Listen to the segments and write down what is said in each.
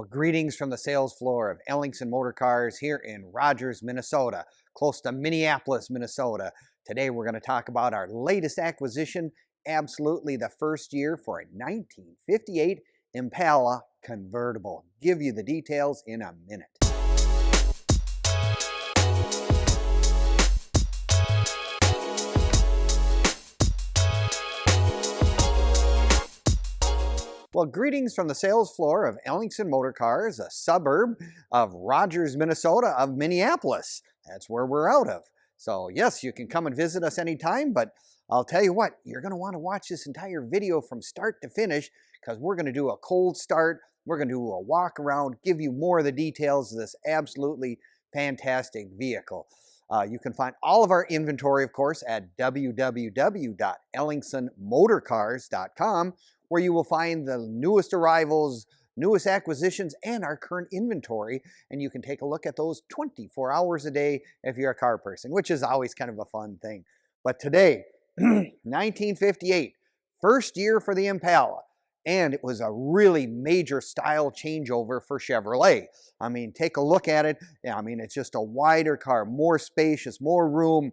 Well, greetings from the sales floor of Ellingson Motorcars here in Rogers, Minnesota, close to Minneapolis, Minnesota. Today we're going to talk about our latest acquisition, absolutely the first year for a 1958 Impala Convertible. Give you the details in a minute. Well, greetings from the sales floor of Ellingson Motorcars, a suburb of Rogers, Minnesota, of Minneapolis. That's where we're out of. So yes, you can come and visit us anytime, but I'll tell you what, you're going to want to watch this entire video from start to finish because we're going to do a cold start. We're going to do a walk around, give you more of the details of this absolutely fantastic vehicle. You can find all of our inventory, of course, at www.ellingsonmotorcars.com, where you will find the newest arrivals, newest acquisitions, and our current inventory. And you can take a look at those 24 hours a day if you're a car person, which is always kind of a fun thing. But today, 1958, first year for the Impala. And it was a really major style changeover for Chevrolet. I mean, take a look at it. I mean, it's just a wider car, more spacious, more room,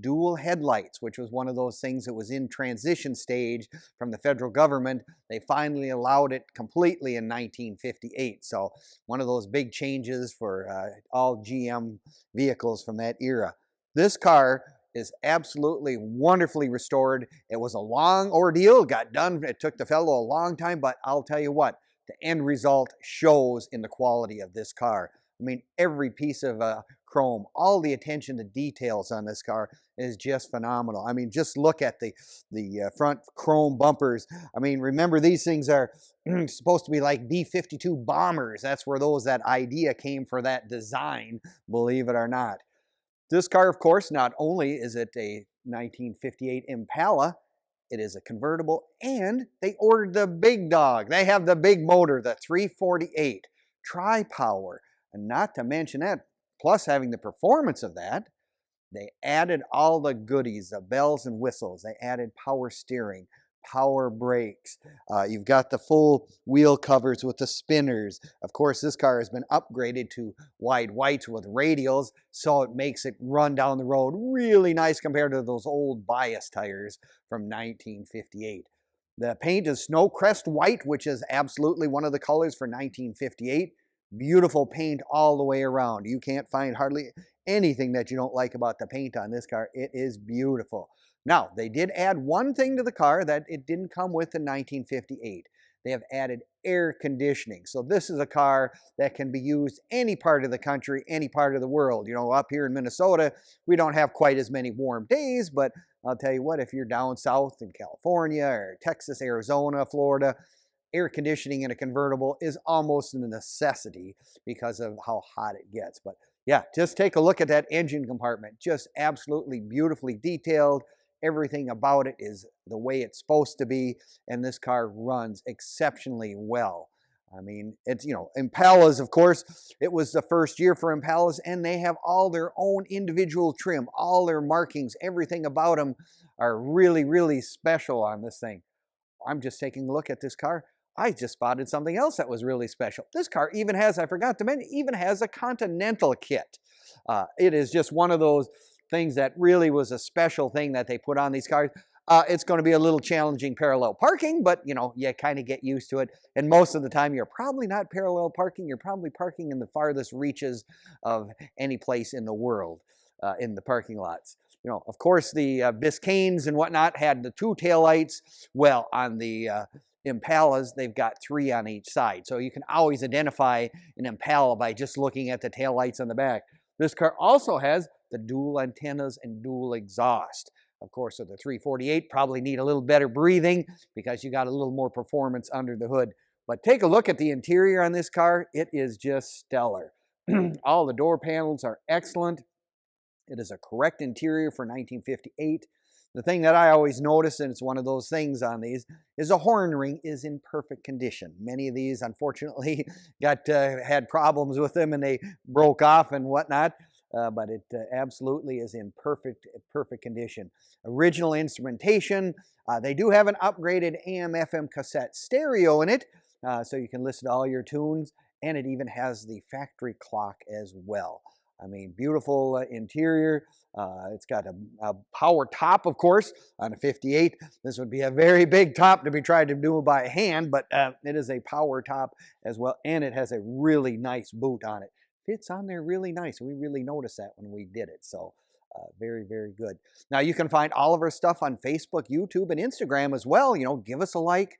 dual headlights, which was one of those things that was in transition stage from the federal government. They finally allowed it completely in 1958. So one of those big changes for all GM vehicles from that era. This car is absolutely wonderfully restored. It was a long ordeal, got done. It took the fellow a long time, but I'll tell you what, the end result shows in the quality of this car. I mean, every piece of chrome, all the attention to details on this car is just phenomenal. I mean, just look at the front chrome bumpers. I mean, remember these things are supposed to be like B-52 bombers. That's where that idea came for that design, believe it or not. This car, of course, not only is it a 1958 Impala, it is a convertible, and they ordered the big dog. They have the big motor, the 348 tri-power. And not to mention that, plus having the performance of that, they added all the goodies, the bells and whistles. They added power steering, power brakes. You've got the full wheel covers with the spinners. Of course, this car has been upgraded to wide whites with radials, so it makes it run down the road really nice compared to those old bias tires from 1958. The paint is Snowcrest White, which is absolutely one of the colors for 1958. Beautiful paint all the way around. You can't find hardly anything that you don't like about the paint on this car. It is beautiful. Now, they did add one thing to the car that it didn't come with in 1958. They have added air conditioning. So this is a car that can be used any part of the country, any part of the world. You know, up here in Minnesota, we don't have quite as many warm days, but I'll tell you what, if you're down south in California or Texas, Arizona, Florida, air conditioning in a convertible is almost a necessity because of how hot it gets. But yeah, just take a look at that engine compartment. Just absolutely beautifully detailed. Everything about it is the way it's supposed to be, and this car runs exceptionally well. I mean, it's, you know, Impalas, of course, it was the first year for Impalas, and they have all their own individual trim, all their markings, everything about them are really, really special on this thing. I'm just taking a look at this car. I just spotted something else that was really special. This car even has, I forgot to mention, even has a Continental kit. It is just one of those things that really was a special thing that they put on these cars. It's going to be a little challenging parallel parking, but you know, you kind of get used to it. And most of the time, you're probably not parallel parking. You're probably parking in the farthest reaches of any place in the world in the parking lots. You know, of course, the Biscaynes and whatnot had the two taillights. Well, on the Impalas, they've got three on each side. So you can always identify an Impala by just looking at the taillights on the back. This car also has the dual antennas and dual exhaust. Of course, so the 348 probably need a little better breathing because you got a little more performance under the hood. But take a look at the interior on this car. It is just stellar. All the door panels are excellent. It is a correct interior for 1958. The thing that I always notice, and it's one of those things on these, is the horn ring is in perfect condition. Many of these, unfortunately, had problems with them and they broke off and whatnot. But it absolutely is in perfect condition. Original instrumentation. They do have an upgraded AM/FM cassette stereo in it, so you can listen to all your tunes, and it even has the factory clock as well. I mean, beautiful interior. It's got a power top, of course, on a 58. This would be a very big top to be tried to do by hand, but it is a power top as well, and it has a really nice boot on it. Fits on there really nice. We really noticed that when we did it, so very, very good. Now, you can find all of our stuff on Facebook, YouTube, and Instagram as well. You know, give us a like.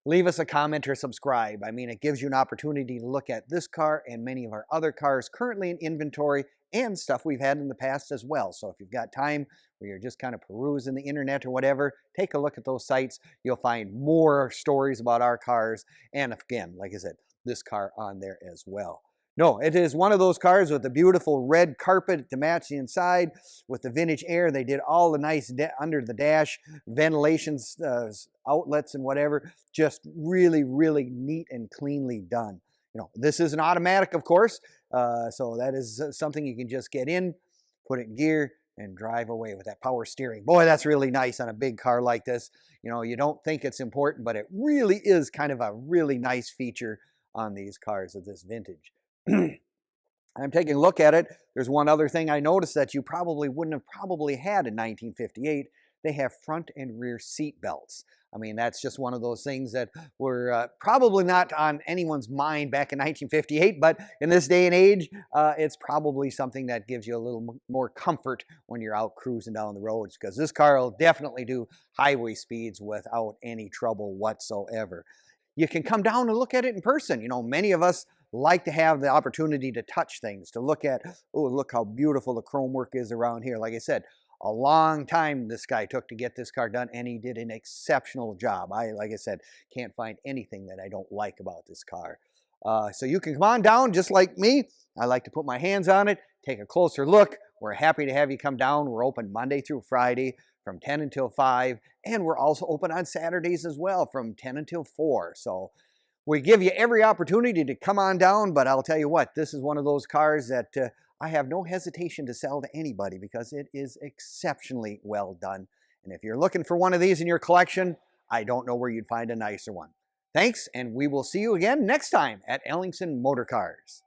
Leave us a comment or subscribe. I mean, it gives you an opportunity to look at this car and many of our other cars currently in inventory and stuff we've had in the past as well. So if you've got time where you're just kind of perusing the internet or whatever, take a look at those sites. You'll find more stories about our cars. And again, like I said, this car on there as well. No, it is one of those cars with the beautiful red carpet to match the inside with the vintage air. They did all the nice under the dash ventilation outlets and whatever. Just really, really neat and cleanly done. You know, this is an automatic, of course, so that is something you can just get in, put it in gear, and drive away with that power steering. Boy, that's really nice on a big car like this. You know, you don't think it's important, but it really is kind of a really nice feature on these cars of this vintage. I'm taking a look at it. There's one other thing I noticed that you probably wouldn't have had in 1958. They have front and rear seat belts. I mean, that's just one of those things that were probably not on anyone's mind back in 1958, but in this day and age, it's probably something that gives you a little more comfort when you're out cruising down the roads, because this car will definitely do highway speeds without any trouble whatsoever. You can come down and look at it in person. You know, many of us like to have the opportunity to touch things, to look at, oh, look how beautiful the chrome work is around here. Like I said, a long time this guy took to get this car done, and he did an exceptional job. Like I said, can't find anything that I don't like about this car. So you can come on down just like me. I like to put my hands on it, take a closer look. We're happy to have you come down. We're open Monday through Friday from 10 until 5, and we're also open on Saturdays as well from 10 until 4. So we give you every opportunity to come on down, but I'll tell you what, this is one of those cars that I have no hesitation to sell to anybody because it is exceptionally well done. And if you're looking for one of these in your collection, I don't know where you'd find a nicer one. Thanks, and we will see you again next time at Ellingson Motorcars.